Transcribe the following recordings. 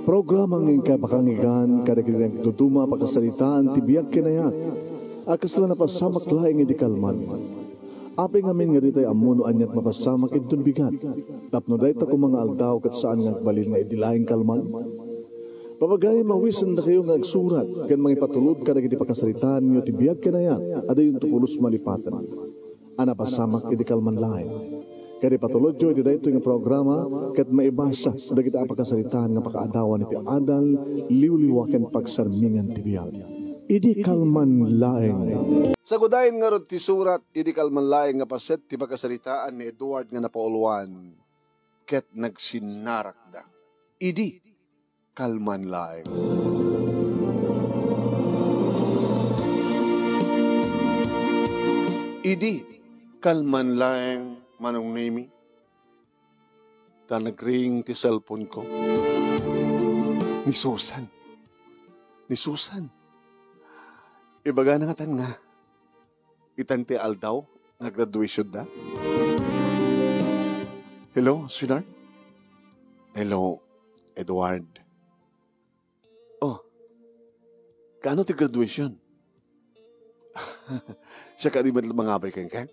Programang ingkay pakangigan, kadagitang tutuma pagkasalitaan, tibiyag kinayat, akasla na pasamak laing idikalman. Aping amin nga ditay amuno anyat mapasamak itong bigat. Tapno dahi ta kung mga aldaw kat saan nga balil nga idilaing kalman. Papagay mawisan na kayo nga agsurat, kan mga ipatulod ka nagiti pagkasalitaan nyo tibiyag kinayat, ada yung tukulos malipatan. Ana pasamak idikalman laing. Kaya patulod jo, iti da ito yung programa, kat maibasa, dagiti apagkasalitaan nga pakaadawan iti adal, liwliwakan pagsarmingan tibiyag. Idi kalman laeng. Sagudayin nga ron ti surat, idi kalman laeng nga paset, ti pagkasalitaan ni Edward nga napauluan, ket nagsinarakda. Idi kalman laeng. Idi kalman laeng. Manong Nemi, ta nag-ring ti cellphone ko. Ni Susan. Ibaga na nga tan nga. Itan ti aldaw, nag-graduation na. Hello, sweetheart? Hello, Edward. Oh, kaano ti graduation? Siya ka di ba mangabay kayo ka?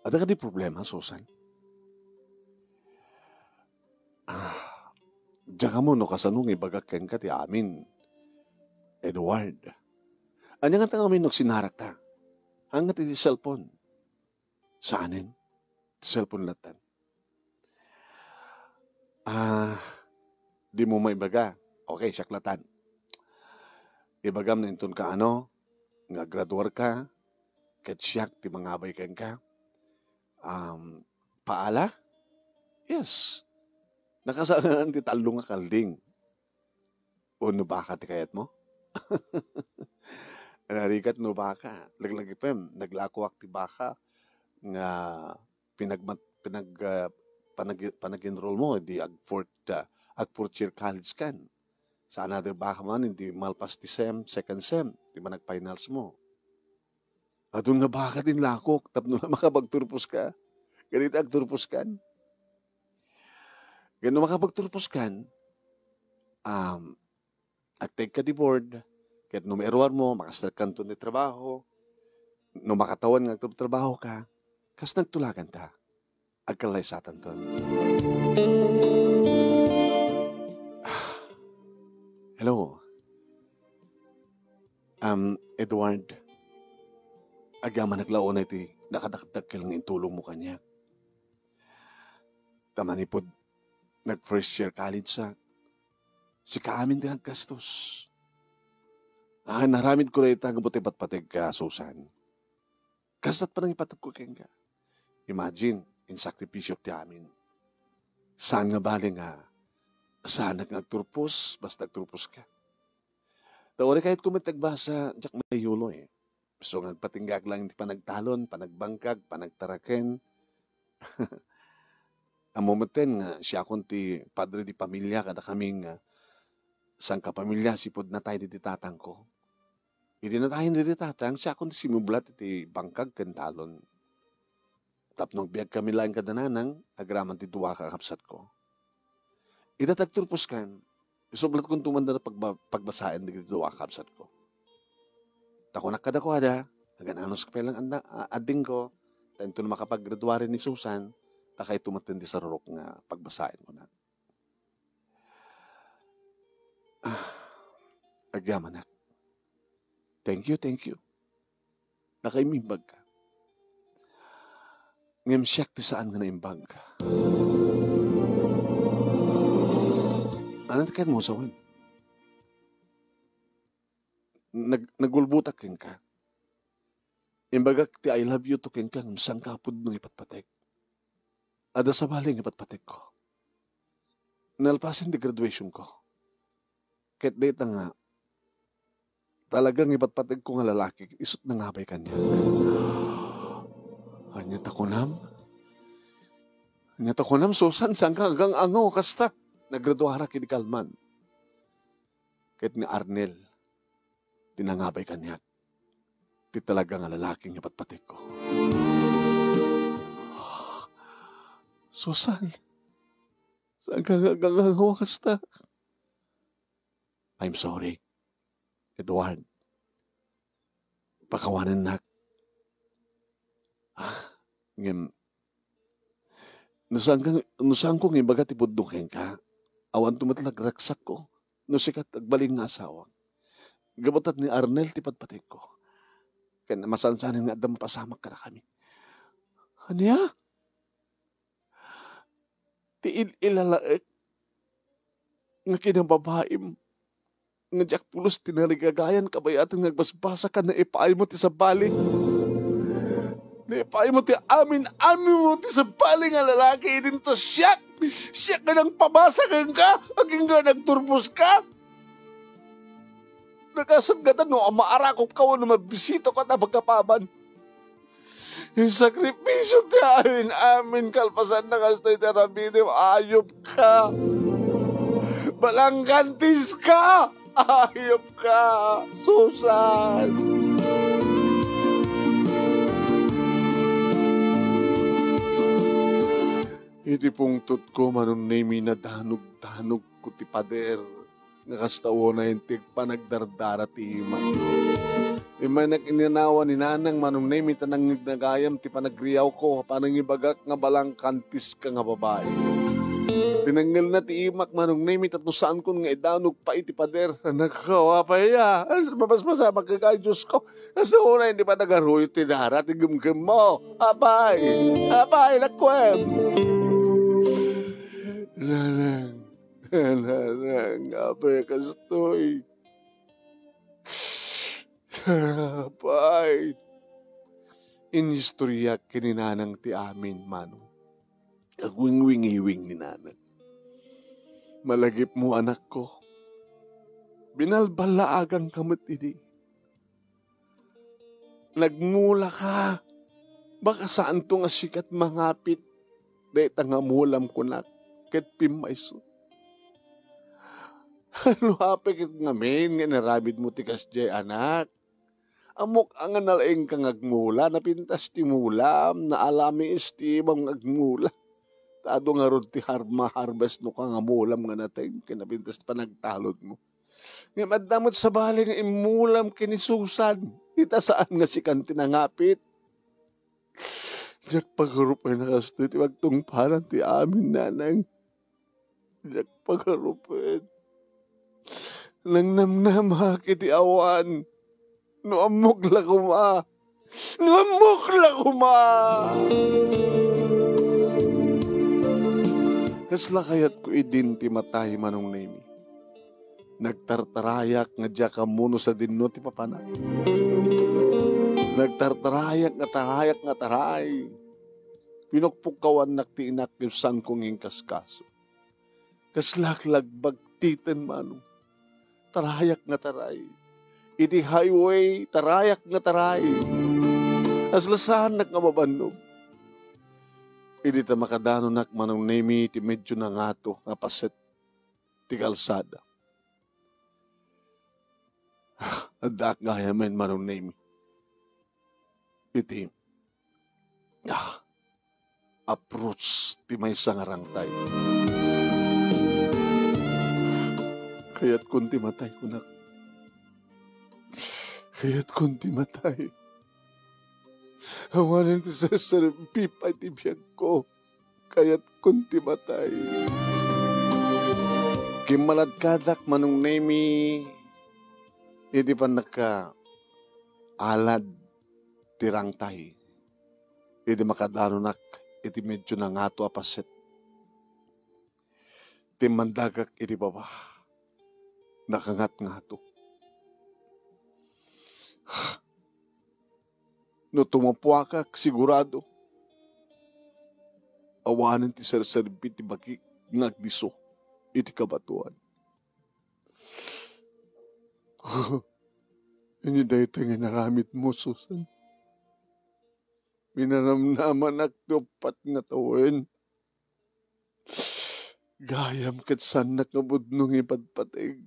Ada ka di problema, Susan? Diyan ka mo no kasanong ibagak ken ka ti amin, Edward. Anya nga tang amin no sinarak ta? Hangat iti cellphone. Saanin? Cellphone latan. Di mo maibaga. Okay, saklatan. Ibagam na inton ka ano, nga graduar ka, ket siyak ti mangabay ken ka. Paala? Yes. Nakasaan ti talo nga kalding. Uno baka ti kayat mo? Narikat no baka. Laglagipem, naglakuak ti baka nga panag-enroll mo, di ag fourth year college kan. Sa another baka man, hindi malpas ti second sem, di ba nag-finals mo. Adun nga baka din lakok, tapno na makapagturpos ka. Ganito agturpos kan. Ganito makapagturpos kan, ag-take ka di board, kahit numeroan mo, makastart ka ni trabaho, no makatawan nga trabaho ka, kas nagtulagan ta, agkalay satan to. Hello. Edward, agyaman naglaon na iti nakadakdakil ng intulong mo kanya. Tamanipod, nag-first year college sa si kaamin din naggastos. Naramid ko na itagabuti patpatig ka, Susan. Kastat pa nang ipatag ko keng ka. Imagine, in sakripisyo ti amin. Saan nga bali nga, saan nagturpos, basta nagturpos ka. Taori kahit kumitagbasa, diyak may yulo eh. So nga patinggak lang hindi pa nagtalon, panagbangkag, panagtaraken. Ang momenten nga, siya akong ti padre di pamilya, kada kaming sang kapamilya, sipod na tayo di tatang ko. Hindi na tayo di tatang, siya akong ti simublat iti bangkag kentalon. Tapnong biyag kami lang kadananang, agraman ti duwa kakapsat ko. Itatagturpos kan, isublat kong tumanda na pagbasain di duwa kakapsat ko. Takunak kadakwada, nagananos ka lang ading ko, tayo ito na makapag-graduare ni Susan, takay tumatindi sa rurok nga pagbasain mo na. Agyamanak. Thank you. Nakaimimbag ka. Ngem siyak ti saan nga naimbag ka. Anong kain mo sa wan? Nagulbutak ken ka. Imbagak ti I love you to ken ka, sang kapod nung ipatpatek. Ada sa baling ipatpatek ko. Nalpasin di graduation ko. Kahit data nga, talagang ipatpatek ko nga lalaki, isot na ngabay kanya. Anyat ako nam, Susan, sang ka hanggang angaw, kasta. Nagraduara kini Kalman. Kahit ni Arnel, tinangabay kanya. Di talaga nga lalaking ipatpatek ko. Susan, saan ka gagawakas ta? I'm sorry, Edward. Pakawanan nak. Ngem, nusang ko ng ibaga tipuddukin ka. Awan tumatlag raksak ko. Nusikat agbaling nga asawa. Gabatat ni Arnel tipatpatik ko. Kaya masansanin nga adam pasamak ka na kami. Anya? Tiil ilalaek. Nga kinababaim. Nga jak pulos tinarigagayan kabayatan nagbasbasa ka na ipaay mo ti sa bali. Na ipaay mo ti amin mo ti sa bali nga lalaki din to siyak. Siyak ka nang pabasakan ka. Aging nga nagturbos ka. Nakasagatan no, maarakop ka o na mabisito ka na pagkapaban. Yung sakripisyo ti amin kalpasan na kastay terabidim, ayop ka. Balangkantis ka. Ayop ka, Susan. Iti pungtot ko manong nemi na danog ko ti pader. Nakastawo na yung panagdardara ti ima. Ima nakininawa ni nanang manong nemi tanang nagayam ti panagriyaw ko. Panang ibagak nga balangkantis ka nga babae. Tinanggal na ti imak manong nemi tapos saan ko nga idanog pa iti pader. Nagkawa pa iya. Mapasmasama ka kay Diyos ko. Kasi una hindi pa nagaruyo ti dara ti gumgum mo. Abay, nakwem. Nanang, abay kastoy. Abay. Inistorya kininanang ti amin manong. Agwing-wingiwing ni nanang. Malagip mo anak ko. Binalbalaagang kamot ini. Nagmula ka. Baka saan to nga sikat mangapit. Dahil tangamulam ko na. Ket pimayso. Ano hapik ngamin nga narabid mo tikas jay anak. Amok ang nalaing kang agmula. Napintas ti mulam. Naalami istimang agmula. Tado nga ron ti harvest no ka nga mulam nga natin. Kinapintas pa nagtalod mo. Ngayon madamot sa bali nga imulam kinisusan. Ita saan nga si kanti nangapit. Diyak pagharupay na kasto ti magtungparan ti amin nanang. Diyak pagharupay. Nang namnama kiti awan. No amok la kuma. No amok la kuma. Kasla kayat ko idin ti matay manong nemi. Nagtartarayak nga diya ka muno sa dinno ti papana. Nagtartarayak nga taray. Pinukpukawan nakti inak ni sangkong ingkaskaso. Kaslaklagbag titan manong. Tarayak nga taray. Iti highway, tarayak nga taray. Aslasahan nagkamabanog. Hindi ta makadano nak manong nemi ti medyo na nga to nga paset ti kalsada. Adak gaya men manong nemi. Iti approach ti may sangarang tayo. Kaya't kunti matay ko nak. Kaya't kunti matay. Awanan ti saripipay ti biyag ko. Kaya't kunti matay. Kimaladkadak manong nemi. Hindi pa alad tirangtay. Hindi makadanunak. Iti medyo na nga to apaset. Timandagak iti baba. Nakangat nga to. No tumapuakak, sigurado. Awanan ti sarsarbi ti bagi ngagdiso iti kabatuan. Hindi dahil ito nga naramit mo, Susan. Minaramnaman at tupat nga tawin. Gayam kat sanak nga budnong ipadpatig.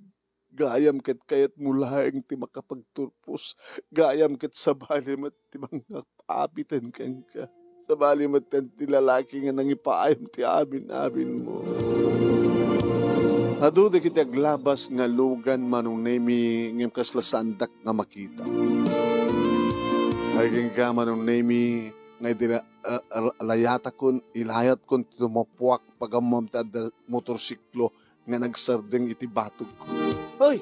Gayam kat kayat mulaing ti makapagturpos. Gayam kat sabalim at ti mga apitan kang ka. Sa bali matan ti lalaki nga nangipaayam ti abin mo. Adu da kita glabas nga lugan manong nemi ngem kaslasandak nga makita. Haging ka manong nemi nga layata kon ilayat kon tumapuak pagamam ta motorsiklo nga nagsardeng iti batog ko. Hoy!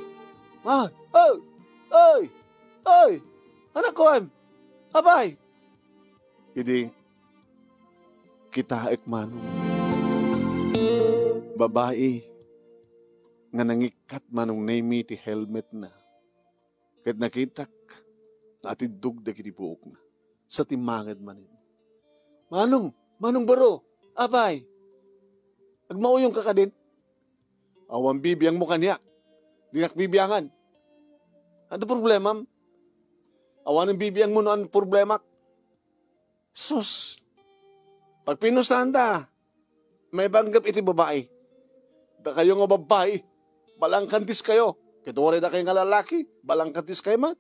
Man! Hoy! Hoy! Hoy! Anak ko am! Abay! Hindi kita ekmanong babae nga nangikat manong nemi ti helmet na. Kahit nakitak natidug da kiti buok na. Sa timangad manin. Manong baro! Abay! Agmauyong ka ka din. Awang bibiyang mo kaniya. Dinak bibiyangan. Ano problema? Awan ang bibiyang mo no ang problema. Sus! Pag pinustahan da, may banggap iti babae. Da kayo nga babae, balangkantis kayo. Kitore da kayo nga lalaki, balangkantis kayo man.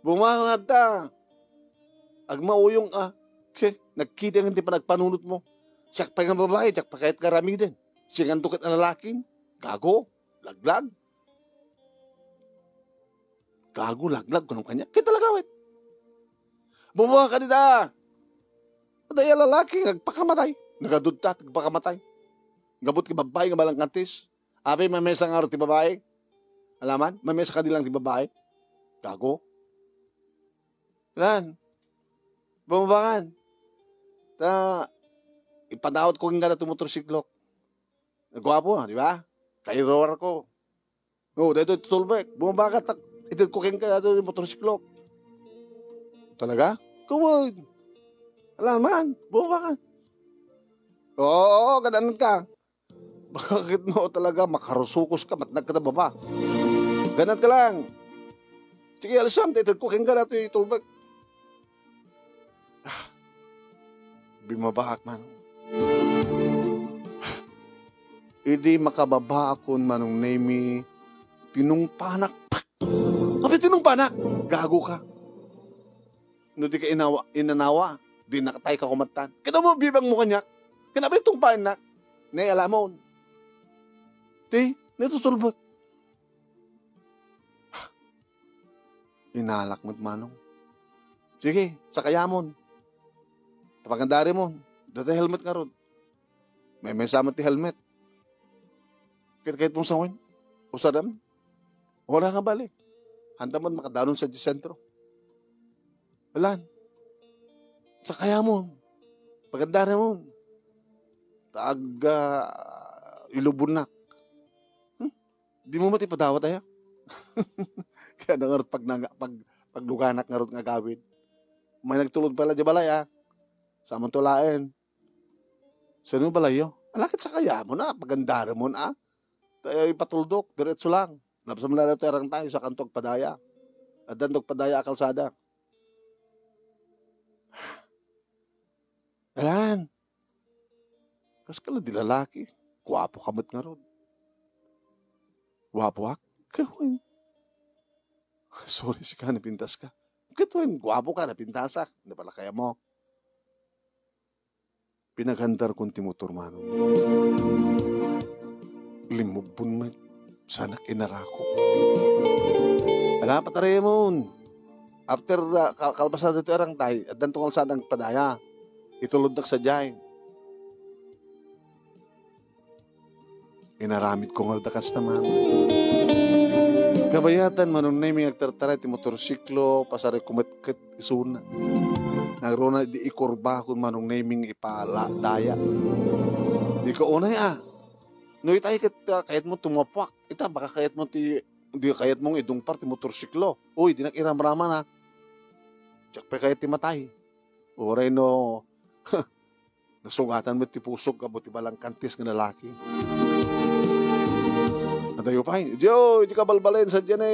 Bumangad da. Agmauyong nagkita nga di pa nagpanunot mo. Siyak pa nga babae, siyak pa kahit karami din. Siya nga tukit na lalaking, gago, laglag. Gago, laglag, kunong kanya. Kita lagawit. Bumangad ka dita. Daya lalaki, nagpakamatay. Nagadudta, nagpakamatay. Gabot ki babae, nga balangkantis. Ape, may mesa nga ti babae. Alaman, may mesa ka dilang ti babae. Gago. Lan, bumabangan. Ipadawat ko nga na tumutorsiklok. Nagwapo, di ba? Kairor ko. No, dito tutulbek. Bumabangan, itid ko keng ka na motorsiklok. Talaga? Kumod. Alaman, bumabangan. Oo, ganun ka. Bakit mo talaga makarusukos ka, matnag ka na baba. Ganun ka lang. Sige, alisam, itid ko keng ka na tutulbek. Bimabahak man. Hindi makababa akon manong nemi tinungpanak. Apa tinungpanak? Gago ka. No di ka inanawa, di nakatay ka kumatan. Kaya mo bibang mo kanyak. Kaya ba itong panak? Nay alamon. Di, natutulbot. Inalak mo't manong. Sige, sakayamon. Tapagandari mo, dati helmet nga ron. May sama ti helmet. Kahit mong sawin, usadam, wala nga balik. Handa mo makadanon sa sentro. Walan. Sakaya mo, pagandari mo, ilubunak. Di mo mati padawat tayo. Kaya na nga pag luganak nga ron nga gawin. May nagtulog pala di balay Samang tulain. Sino balayo? Alakit sa kaya mo na, pagandara mo na. Tayo ipatuldok, diretso lang. Napasam na ito erang tayo sa kantog padaya. At dandog padaya kalsada. Alan. Kas ka lang di lalaki. Guwapo kamot nga ron. Guwapo ak? Kawin. Sorry si ka, napintas ka. Katuin, guwapo ka, napintasak. Hindi pala kaya mo. Pinaghandar kong timutor mano. Limubon mo. Sana kinarako. Ala, pataray mo. After kalbasada ito erang tayo, at dan tungkol sadang padaya, itulod sa dyan. Inaramid ko nga dakas naman. Kabayatan manong na yung agtartaray ti motorsiklo, pasare kumatkit isuna. Nagrona di ikurba kung manong naming ipala daya. Di ka unay No itay kayat mo tumapak. Ita baka kayat mo di kayat mong idungpar ti motorsiklo. Uy, di nakiram-rama na. Tsak pa kayat ti matay. Oray no, nasugatan mo ti pusok ka buti balang kantis ng lalaki. Dayo pa'y, di ka balbalayin sa dyan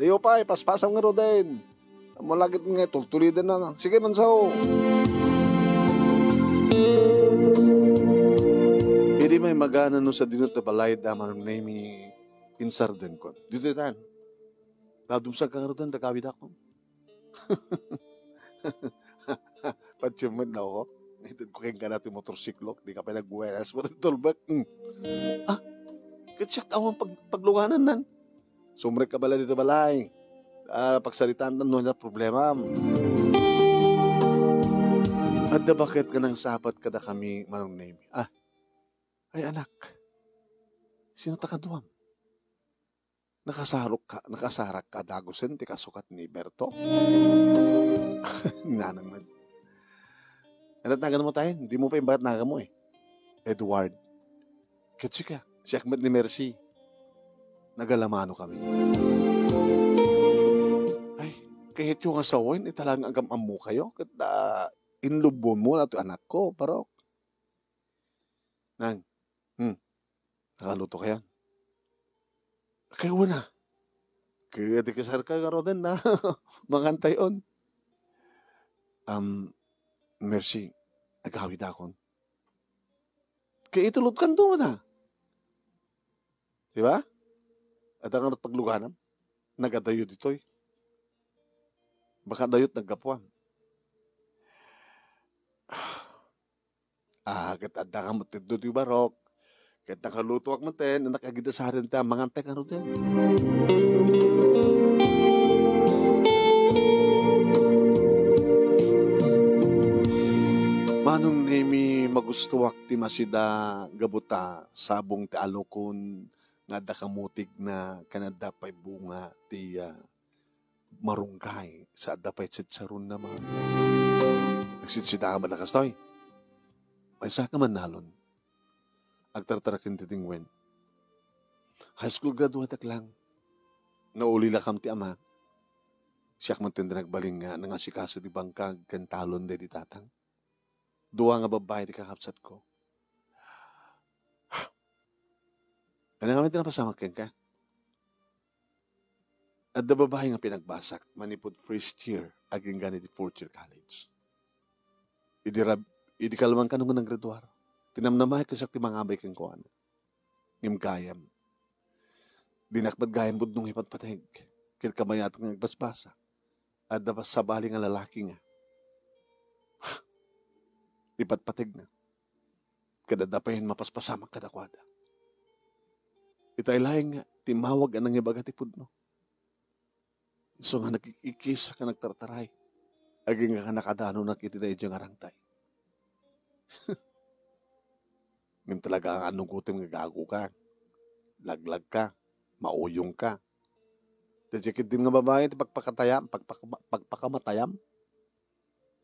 Dayo pa'y, paspasang nga ro din. Malagit nga, tultulidan na. Sige man sao. Hindi may magana no sa dinot na balay daman ng name insarden ko. Dito itan. Dadumsag ka nga ro din, takawid ako. Patsimod na ako. Itid ko kayong ganat yung motorsiklo. Di ka pa nag-buenas mo ng tulbak. Ah, katsak ako ang pagluganan nan. Sumrek ka bala dito balay. Pagsalitaan nun na problema. At da bakit ka nang sapat kada kami manong name? Ay anak. Sino takaduam? Nakasarak ka dagusen, ti kasukat ni Berto. Nanang man. Ano tagan mo tayo? Hindi mo pa yung bakit naga mo eh. Edward. Katsi ka. Si Ahmed ni Mercy. Nagalamano kami. Ay, kahit yung asawin, talagang agam mo kayo. Inlubon mo na ito anak ko, parok. Nang, nakaluto ka yan. Kayo na. Kaya di kasar ka garo din na. Mangantay on. Mercy, nagkawid akon. Kaya itulot kan doon na. Diba? At ang pagluganam, nagadayo dito'y. Baka dayot naggapuan. Katanda ka matid doon yung barok. Kahit nakaluto ak matin, nakagida sa harin ta, mangantay ka rin. Manong nemi magustuwak ti masida gabuta sabong ti alukon nga dakamutig na kanada pa'y bunga ti marunggay sa dapay tsitsaron naman. Nagsitsita ka ba na kastoy? May sa ka man nalon. Agtartarakin ti tingwen. High school graduate ak lang. Nauli lakam ti ama. Siyak man tinda nagbaling nga nangasikaso di bangkag kantalon de di tatang. Dua nga babae di kakapsat ko. Ano kami tinapasamak ka? At da babae nga pinagbasak, manipod first year, aging ganit di fourth year college. Idi kalman ka nung nang-graduar. Tinamnamay ka sak ti mga abay kang kuwan. Ngim gayam. Dinakbad gayam bud nung ipatpateg. Kit kamayat nga nagbasbasa. At da sabali nga lalaki nga. Ipatpateg na. Kadadapahin mapaspasamak kadakwada. Itay laing nga, timawag anang ibagatipod no. So nga nagkikisa ka nagtartaray. Aging nga nakadano nakitiday diyang arangtay. Ngayon talaga ang anugutin nga gago ka. Laglag ka. Mauyong ka. Tadjekit din nga babae, pagpakamatayam.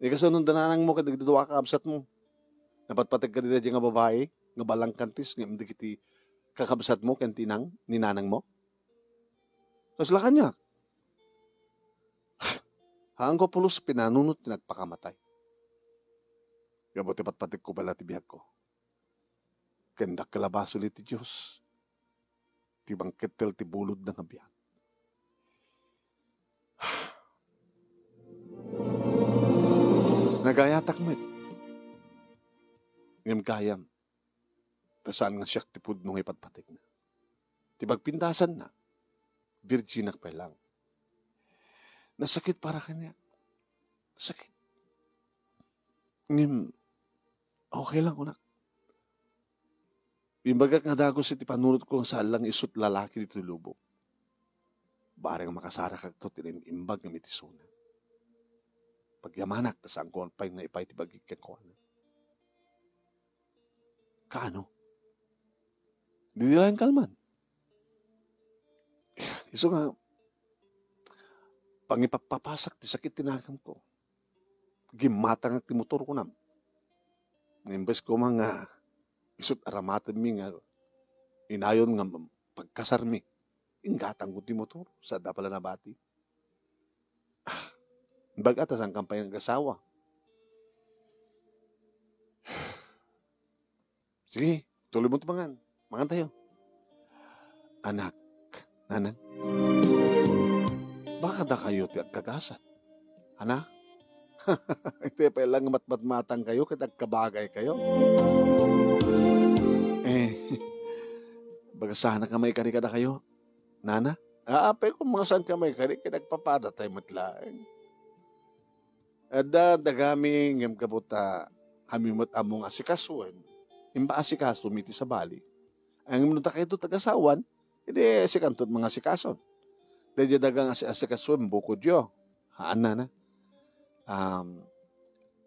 Kasi nung dananang mo, kadagduwa ka absat mo. Napatpatag ka din nga babae, nga balang kantis, nga hindi kiti kakabsat mo, kantinang, ninanang mo. Tapos lakan niya. Haang ko pulos, pinanunot, pinagpakamatay. Gabuti patpatig ko pala tibiyag ko. Kendak kalabaso li ti Diyos. Tibang ketel ti bulod na nga biyag. Nagayatak mo. Ngam gayam. Tasaan nga siyak tipod nung ipatpatig na. Tibag pintasan na. Virginak pa lang. Nasakit para kanya. Sakit. Ngim, okay lang unak. Imbagak nga dagos iti panunod ko sa lang isut lalaki dito lubo. Barang makasara kag to tinimbag ng mitisuna. Pagyamanak, tas ang kuwan pa yung naipay tibagik kang kuwan. Kaano? Di nila yung kalman. Iso nga, pangipapapasak ti sakit tinagam ko. Gimatang ang timutor ko nam. Nimbes ko mga isut aramatan mi nga inayon nga pagkasar mi. Ingatang ko timutor sa dapala na bati. Bagatas ang kampay ng asawa. Sige, tuloy mo ito mangan tayo. Anak, nanang, baka da kayo ti agkagasat. Ana? Ito pa lang matmatmatang kayo, kitagkabagay kayo. Baga sana kamay kari kada kayo. Nana? Aapay kung mga saan kamay kari, kitagpapada tayo matlaeng. Ada dagaming yung kabuta hamimot among asikasuan. Imba asikaso miti sa bali. Ang minuta kayo tagasawan, hindi sikantot mga asikason. Dahil dagang asikasuan, bukod yo. Haan na.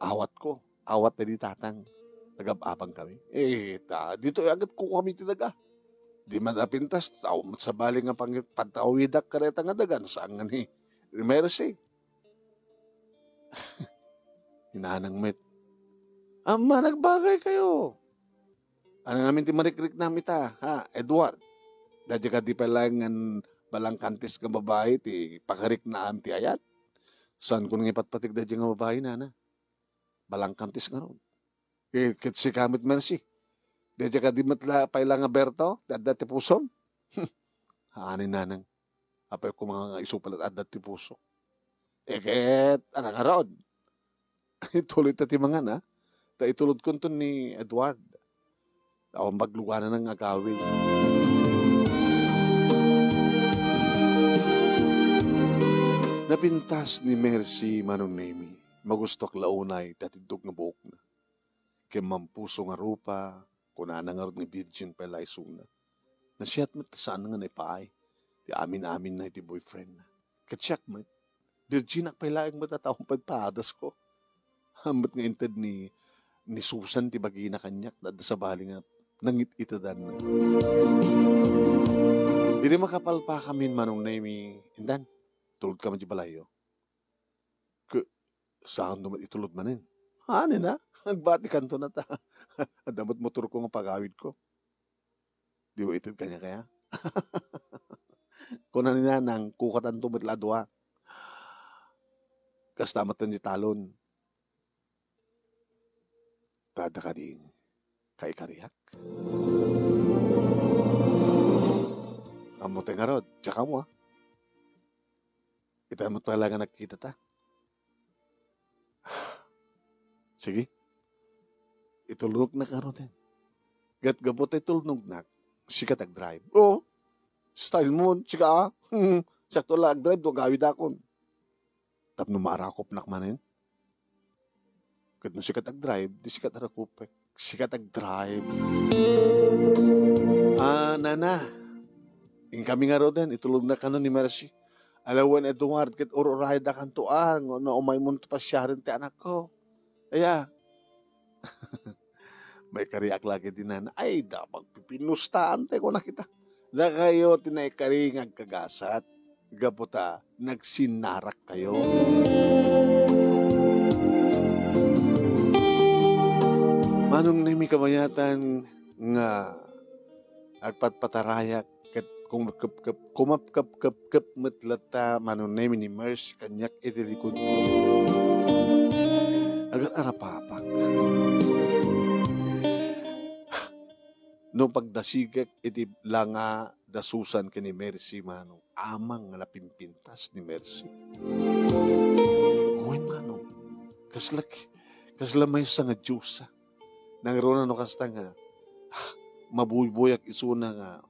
Awat ko. Awat na di tatang. Nagababang kami. Dito agad ko kami tinaga. Di madapintas, tao sa bali nga pagtawidak kareta nga dagan. Saan nga ni Mercy? Hinahanang met. Ama, nagbagay kayo. Ano namin ti marikrik namin ta, ha, Edward. Dadya ka di palang balang kantis ka babae, ti pakarik na ti ayat. Saan ko nang ipatpatig dadya nga babae na. Balang kantis nga ron. Kit si Kamit Mercy. Dadya ka di matla pailang nga Berto, dadya ti pusom. Haanin nanang. Apay ko mga isupalat adat ti puso. Ket, anak nga ron. Ituloy ta ti mga na. Ta itulod ko to ni Edward. Ako magluganan ng agawin. Napintas ni Mercy Manong Nemi. Magustok launay tatidog nga buok na. Kaya mampuso nga rupa, kunana nga rin nga virgin pala isuna. Nasiyat mat saan nga naipaay. Di amin-amin na iti boyfriend na. Katsyak mat. Virgin ak pala ang matataong pagpadas ko. Hambat nga inted ni Susan ti bagi na kanyak dada sa bali nga nangit itadan na. Hindi makapalpa kami Manong Nemi. Indan, tulad ka man di balayo. Saan naman itulod manin? Hanin na, nagbati kanto na ta. Adamot motor ko ng pagawid ko. Di mo itid kanya kaya? Kung na nang kukatan tumitladwa. Kastamatan di talon. Tada ka ding kay kariyak. Amo nga rod, tsaka mo ha. Ita mo talaga nakikita ta. Sige. Itulog na ka ron. Gat gabot ay tulnog na. Sikat ag-drive. Oo. Style mo, sika ah. Sakto lang ag-drive, do gawid akon. Tapno maarakop nakmanin. Kat no sikat ag-drive, di sikat arakopek. Sikat ag-drive. Nana. Yung kami nga ron, itulog na ka nun ni Mercy. Alawan Edward, kat ururay na kantuan. Na umay mo pa siya rin ti anak ko. Aya. May kariak lagi din na. Ay, dapat pipinustaan tayo ko nakita. Da kayo tinaikaringag kagasat. Gaputa, nagsinarak kayo. Manong nimi kamayatan nga agpatpatarayak ket kumapkap metlata manong nimi ni Mercy kanyak itilikod ko. Agar arapapak. Nung pagdasigak iti langa dasusan ka ni Mercy manong amang nga napimpintas ni Mercy. Uy manong kasla may sa nga Diyosa. Nangrona no kasta nga mabuybuyak isuna nga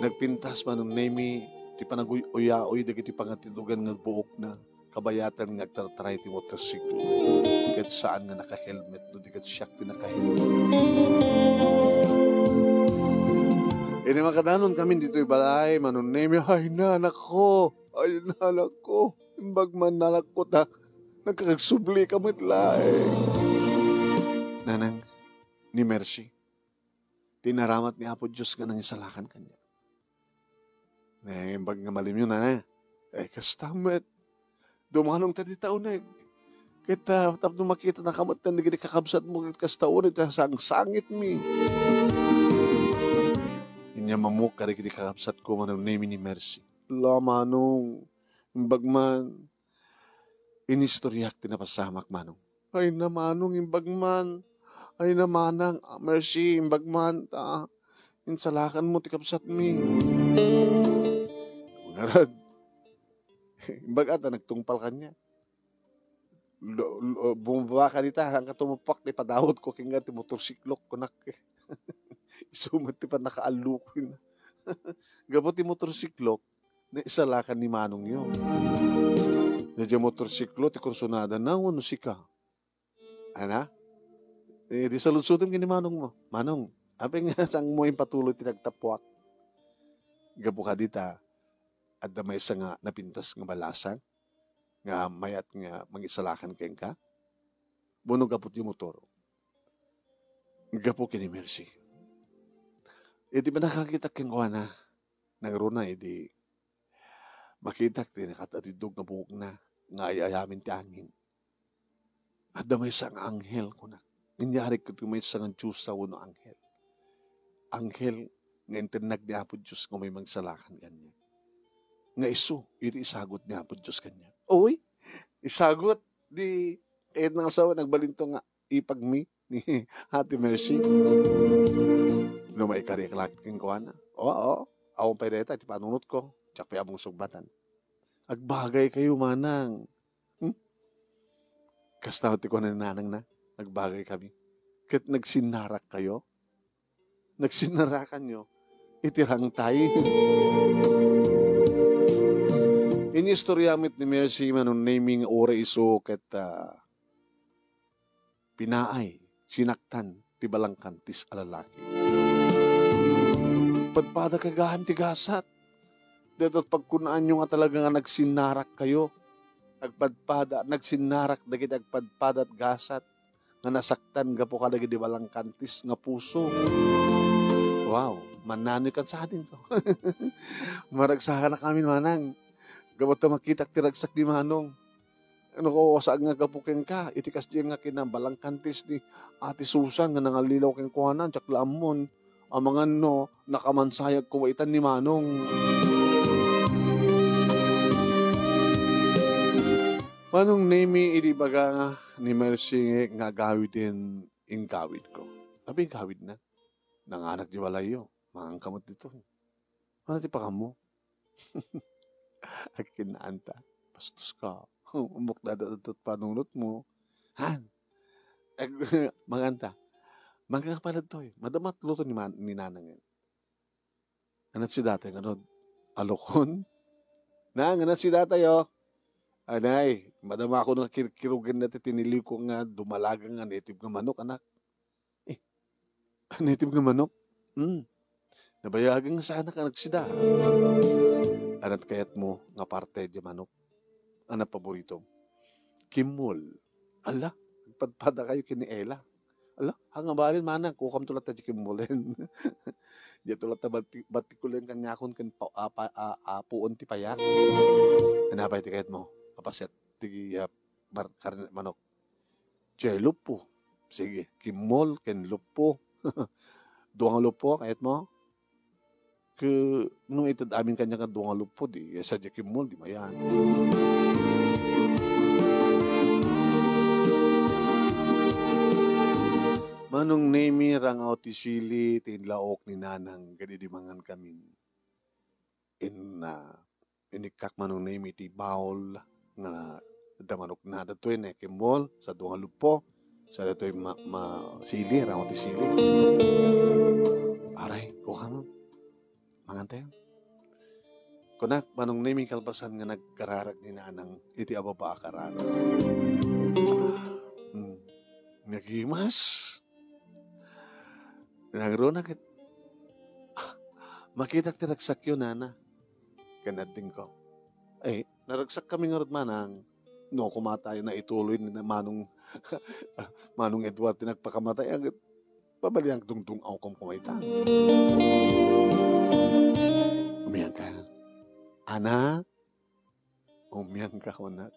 nagpintas manong nemi ti panaguy-uyaoy dagiti pangatidugan nga buok na kabayatan nga agtartaray ti motorsiklo ket saan nga naka-helmet no di ket siyak ti naka-helmet. Ini makadanon kami dito ibalay manong nemi ay nanak ko imbag man nanak ko ta nagkagsubli ka matlay. Nanang, ni Mercy, tinaramat ni Apo Diyos ka nang isalakan kanya. Imbag nga malim yun, nana. Kastamet, dumanong tadi taon na. Kita, tapos makita na kamat na naging kakabsat mo, kastaon, sang sangit mi. Inya mamuk ka rin kakabsat ko, manong name ni Mercy. Manong, imbag man, inistoryak tinapasamak manong. Ay na manong imbagman. Ay na manang Mercy imbagman. Insalakan mo tikapsat mi. Ngarad. Imbag ata nagtungpal kanya. Bumaba ka dita hanggang tumupak ti padawot ko kinga ti motorsiklok kunak. Isumat ti pa nakaalukin. Gabot ti motorsiklok. na isalakan ni Manong yun. Nadya motorsiklo, ti konsonada na, ano si ka? Ana? Di saludsutin ka ni Manong mo. Manong, apeng nga sang mo yung patuloy tinagtapwak. Gapo ka dita, at damay sa nga napintas nga balasan, nga mayat nga mangisalakan keng ka. Buno gapot yung motor. Gapo kini Mercy. Di ba nakakita keng kuha na? Nagruna, di makita ti nakatatidog na buhok na nga ayayamin ti angin. At damay sang anghel ko na. Nangyari ko may sang Diyos sa uno anghel. Anghel nga intinag ni Apo Diyos nga may magsalakan ganyan. Nga iso, iti isagot ni Apo Diyos kanya. Uy, isagot. Di, kahit ng asawa, nagbalinto nga ipagmi ni Ate Mercy. No, may kariklak king kuha na. Oo, awang pa deta, iti panunot ko. Tsak pa abong sugbatan. Agbagay kayo, manang. Kasta ti ko na nanang na. Nagbagay kami. Kat nagsinarak kayo. Nagsinarakan nyo. Itirang tayo. Inistoryamit ni Mercy manong naming ora iso kat pinaay, sinaktan, tibalangkan, tis alalaki. Padpada kagahan tigasat. Dito pagkunaan nyo nga talaga nga nagsinarak kayo. Agpadpada, nagsinarak dagit agpadpada at gasat. Nga nasaktan ga po kalagi di walang kantis nga puso. Wow, mananoy kan sa atin ko. Maragsahan na kami manang. Gawat na makita tiragsak di manong. Ano ko, saan nga gapukin ka? Itikas diyan nga kinabalang kantis ni Ate Susan nga nangalilaw keng kuhanan, tsak laamon. Ang mga no, nakamansayag kuwaitan ni Manong. Manong name iti baga ni Mercy nga gawid din in gawid ko. Abi gawid na. Nanganak di walayo. Mangang kamot dito. Ano ti pa kamo? Agkinaanta. Bastos ka. Umok na datot panunot mo. Han. Maganta. Magkakapalad to eh. Madamat luto ni nanang yan. Anat si datay nga ron. Alokon. Nang, anat si datay oh. Anay, madama ako nga kirkirugan na tiniliw ko nga dumalagang nga native nga manok, anak. Native nga manok? Nabayagan nga sa anak, anak sida. Anat kayat mo nga parte di manok. Anak paborito. Kimol. Ala, padpada kayo kini Ella. Ala, hanga balin manang, kukam tulat na di kimulen. Di tulat na batikulen kanyakon kan puon ti payak. Anapay ti kayat mo. Kapaset ti karne manok. Che lupo. Sige, kimol ken lupo. Duang lupo kayat mo. Ke nung itad amin kanya ka duang lupo di sa kimol di mayan. Manong nemi rangaw ti sili tinlaok ni nanang gadi di mangan kami. Inikak manong nemi ti bawl nga damanok na datoy na kimol sa duang lupo sa datoy sili rangaw ti sili. Aray, kuha mo. Mangan tayo. Kunak manong nemi kalpasan nga nagkararag ni nanang iti ababa akararag. Nagimas. Nagro na kit. Makita tiragsak yun, nana. Kanading ko. Naragsak kami nga manang. No, kumatayo na ituloy na manong manong Edward tinagpakamatay. Agad pabaliyang dungdung aw kong kumaita. Umiyan ka. Ana? Umiyan ka, kunak.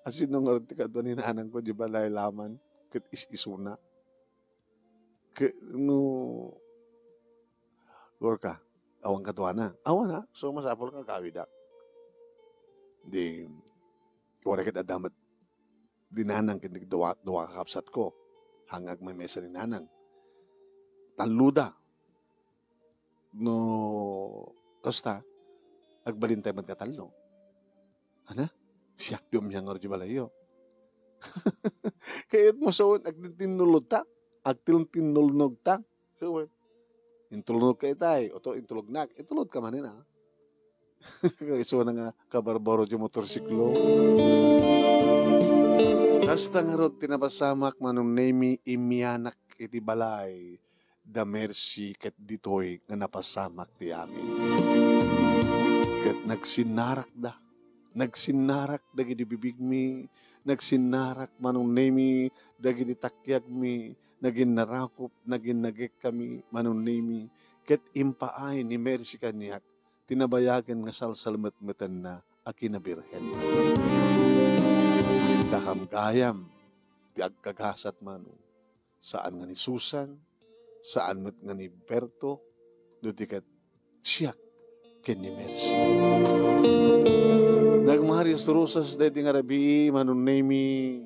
Asin nung orti ka doon, hinanang ko, di ba laman? Kit isuna. Gorka, awang katuwa na. Awan na, so masapol ka kawidak. Di, wala kita damat, dinanang kinig duwa kakapsat ko. Hangag may mesa ni nanang. Taluda. No, kasta, agbalintay man katalo. Ana? Siyak di umyang orji balayo. Kayat mo sa agtinulog ta. Agtilong tinulnog ta. Kawan. Intulog ka itay. O to intulog nak. Intulog ka manin ha. Iso na nga kabarbaro di motorsiklo. Kasta nga rod tinapasamak manong nemi imianak iti balay da mercy ket ditoy nga napasamak ti amin. Ket nagsinarak da. Nagsinarak dagiti bibigmi, nagsinarak manong nemi dagiti takyag mi, naging narakop, naging nagek kami manong nemi, ket impaay ni mercy kaniak, tinabayagan nga salsalmet-metan na akinabirhen. Dakamgayam, ti agkagasat mano, saan nga ni Susan, saan met nga ni Berto, dutikat siyak ken ni mercy. Nagmaris rusas deti nga rabii manong nemi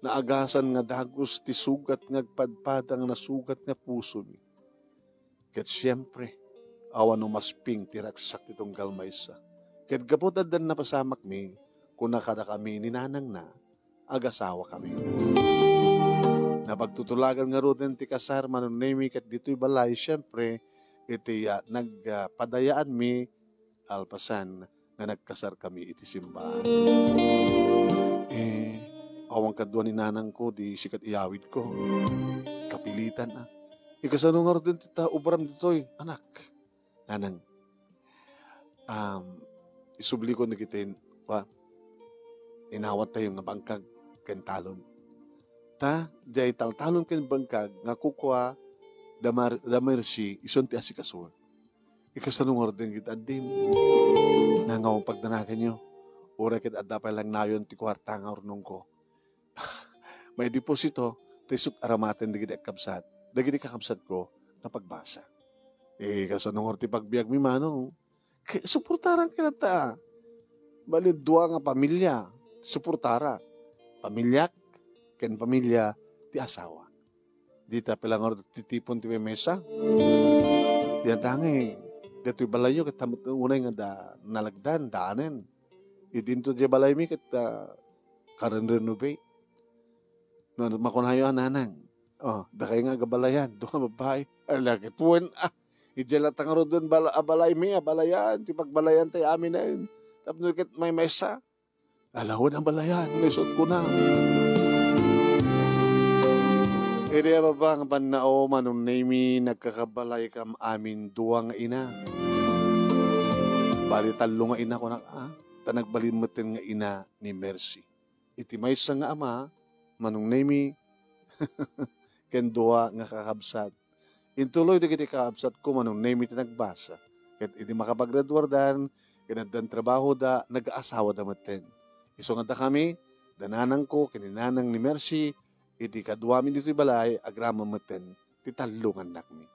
naagasan nga dagos ti sugat nga agpadpadang na sugat nga puso mi. Ket siyempre, awan umasping ti raksak ti tunggal maysa. Ket gapot addan napasamak mi, kuna kada kami ni nanang na, agasawa kami. Napagtutulagan nga ruten ti kasar manong nemi ket dito'y balay, siyempre, iti nagpadayaan mi, alpasan, nga nagkasar kami iti simbahan. Awang kadwa ni nanang ko, di sikat iyawid ko. Kapilitan na. Ikasano nga rin tita, ubram dito'y, anak. Nanang, isubli ko na kitin, inawat tayo nga bangkag ken talon. Jay talon ken bangkag, nga kukwa, da mercy, ison ti asikasuan. Ikasano nga rin kita, adim. Nangawang pagdanakan nyo. Ura kit adapay lang nayon ti kwarta nga ornong ko. May deposito, tisut aramaten dagiti kakabsat. Dagiti kakabsat ko, napagbasa. Kasanong orti pagbiag mi manong, suportaran kila ta. Balid dua nga pamilya, suportara. Pamilyak, ken pamilya, ti asawa. Di ta pilang orti titipon ti mesa. Diyan tangi, dito'y balayo, katamot ng unay nga nalagdan, daanen. Idinto di balay mi, karen-renovate. No, makunayo ang nanang. Dakay nga gabalayan, doon nga babae. Lagi tuwan, idyalat nga ro doon balay mi, balayan, ti pagbalayan tayo amin na yun. Tapos ket may mesa. Alawan ang balayan, naisot ko na. Iriya ba ba nga panao manong nemi nagkakabalay kam amin duwang ina. Bali talo nga ina ko na tanagbalimeten nga ina ni Mercy. Iti maysa nga ama manong nemi ken duwa nga kakabsat. Intuloy dagiti kakabsat ko manong nemi ti nagbasa. Ket iti makapaggraduardan ken addan trabaho da nag-aasawa da metten. Iso nga da kami dananang ko ken nanang ni Mercy iti kaduamin dito'y balay, agrama meten, titalungan nakmi.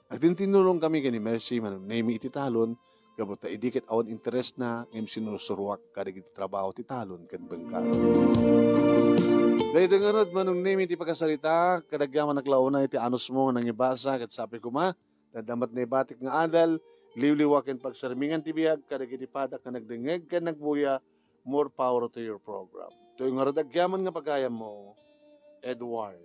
At tinulong kami kani Mercy, manong nemi iti talon, kabuta idikit awan interest na, ngayong sinusuruak kadig iti trabaho ti talon, kan bangka. Dahil nga rod, manong nemi iti pagkasalita, kadagyaman naglauna iti anos mo, nang ibasa, kat sabi ko ma, nadamat na ibatik nga adal, liwliwakin pagsarmingan ti biyag, kadig iti padak na nagdengeg, kan nagbuya, more power to your program. Ito yung nga rod, agyaman nga pagayam mo, Edward.